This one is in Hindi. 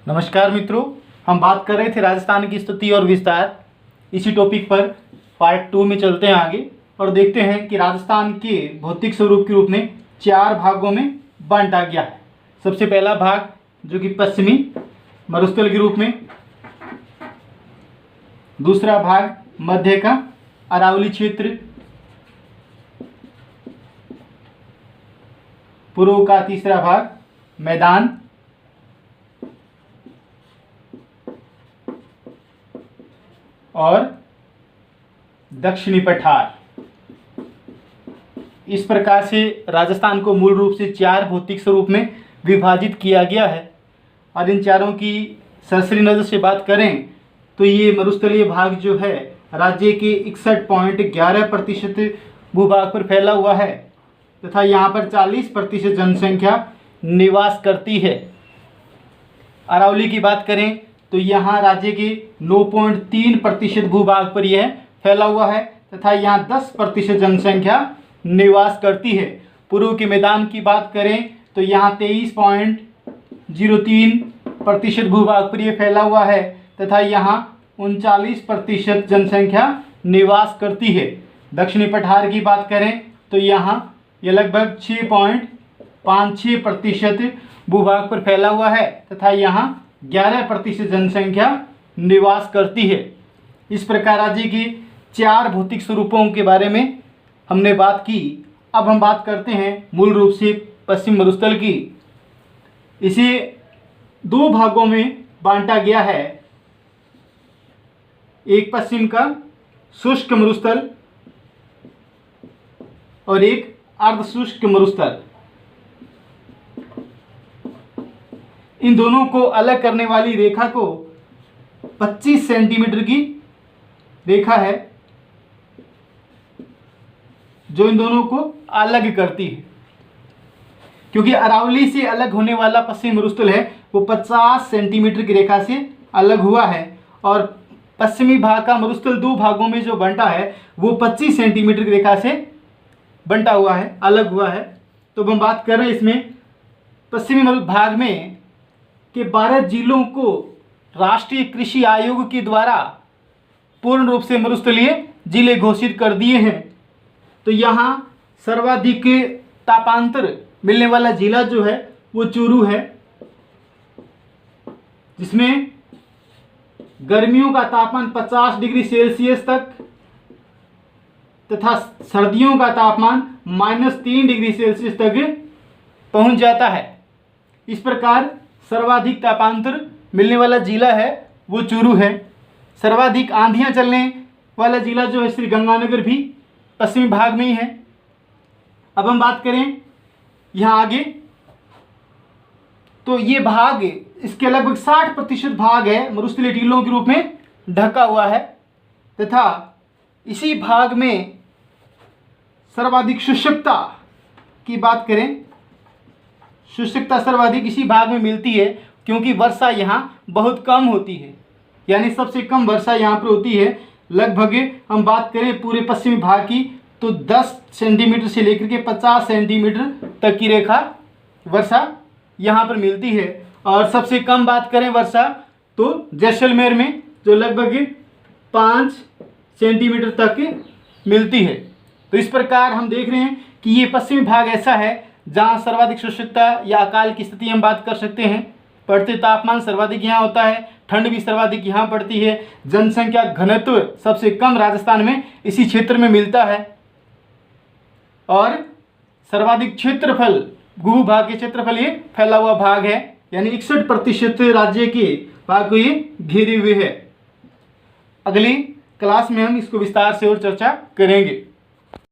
नमस्कार मित्रों, हम बात कर रहे थे राजस्थान की स्थिति और विस्तार। इसी टॉपिक पर पार्ट 2 में चलते हैं आगे और देखते हैं कि राजस्थान के भौतिक स्वरूप के रूप में 4 भागों में बांटा गया है। सबसे पहला भाग जो कि पश्चिमी मरुस्थल के रूप में, दूसरा भाग मध्य का अरावली क्षेत्र, पूर्व का तीसरा भाग मैदान, और दक्षिणी पठार। इस प्रकार से राजस्थान को मूल रूप से 4 भौतिक स्वरूप में विभाजित किया गया है। और इन चारों की सरसरी नज़र से बात करें तो ये मरुस्थलीय भाग जो है राज्य के 61.11% भूभाग पर फैला हुआ है तथा यहाँ पर 40% जनसंख्या निवास करती है। अरावली की बात करें तो यहाँ राज्य के 9.3% भूभाग पर यह फैला हुआ है तथा यहाँ 10% जनसंख्या निवास करती है। पूर्व के मैदान की बात करें तो यहाँ 23.03% भूभाग पर यह फैला हुआ है तथा यहाँ 39% जनसंख्या निवास करती है। दक्षिणी पठार की बात करें तो यहाँ यह लगभग 6.56% भूभाग पर फैला हुआ है तथा यहाँ 11% जनसंख्या निवास करती है। इस प्रकार राज्य के 4 भौतिक स्वरूपों के बारे में हमने बात की। अब हम बात करते हैं मूल रूप से पश्चिम मरुस्थल की। इसे 2 भागों में बांटा गया है, एक पश्चिम का शुष्क मरुस्थल और एक अर्धशुष्क मरुस्थल। इन दोनों को अलग करने वाली रेखा को 25 सेंटीमीटर की रेखा है जो इन दोनों को अलग करती है, क्योंकि अरावली से अलग होने वाला पश्चिम मरुस्थल है वो 50 सेंटीमीटर की रेखा से अलग हुआ है और पश्चिमी भाग का मरुस्थल 2 भागों में जो बंटा है वो 25 सेंटीमीटर की रेखा से बंटा हुआ है, अलग हुआ है। तो हम बात कर रहे हैं इसमें पश्चिमी भाग में के 12 जिलों को राष्ट्रीय कृषि आयोग के द्वारा पूर्ण रूप से मरुस्थलीय जिले घोषित कर दिए हैं। तो यहाँ सर्वाधिक तापांतर मिलने वाला जिला जो है वो चूरू है, जिसमें गर्मियों का तापमान 50 डिग्री सेल्सियस तक तथा सर्दियों का तापमान -3 डिग्री सेल्सियस तक पहुंच जाता है। इस प्रकार सर्वाधिक तापांतर मिलने वाला जिला है वो चूरू है। सर्वाधिक आंधियां चलने वाला जिला जो है श्री गंगानगर भी पश्चिमी भाग में ही है। अब हम बात करें यहाँ आगे तो ये भाग इसके लगभग 60% भाग है मरुस्थलीय टीलों के रूप में ढका हुआ है तथा इसी भाग में सर्वाधिक शुष्कता की बात करें, शुष्कता सर्वाधिक इसी भाग में मिलती है क्योंकि वर्षा यहाँ बहुत कम होती है, यानी सबसे कम वर्षा यहाँ पर होती है। लगभग हम बात करें पूरे पश्चिमी भाग की तो 10 सेंटीमीटर से लेकर के 50 सेंटीमीटर तक की रेखा वर्षा यहाँ पर मिलती है। और सबसे कम बात करें वर्षा तो जैसलमेर में जो लगभग 5 सेंटीमीटर तक मिलती है। तो इस प्रकार हम देख रहे हैं कि ये पश्चिमी भाग ऐसा है जहाँ सर्वाधिक शुष्कता या अकाल की स्थिति हम बात कर सकते हैं। पड़ते तापमान सर्वाधिक यहाँ होता है, ठंड भी सर्वाधिक यहाँ पड़ती है, जनसंख्या घनत्व सबसे कम राजस्थान में इसी क्षेत्र में मिलता है और सर्वाधिक क्षेत्रफल भूभाग के क्षेत्रफल ये फैला हुआ भाग है, यानी 61% राज्य के भाग को ये घेरे हुए है। अगली क्लास में हम इसको विस्तार से और चर्चा करेंगे।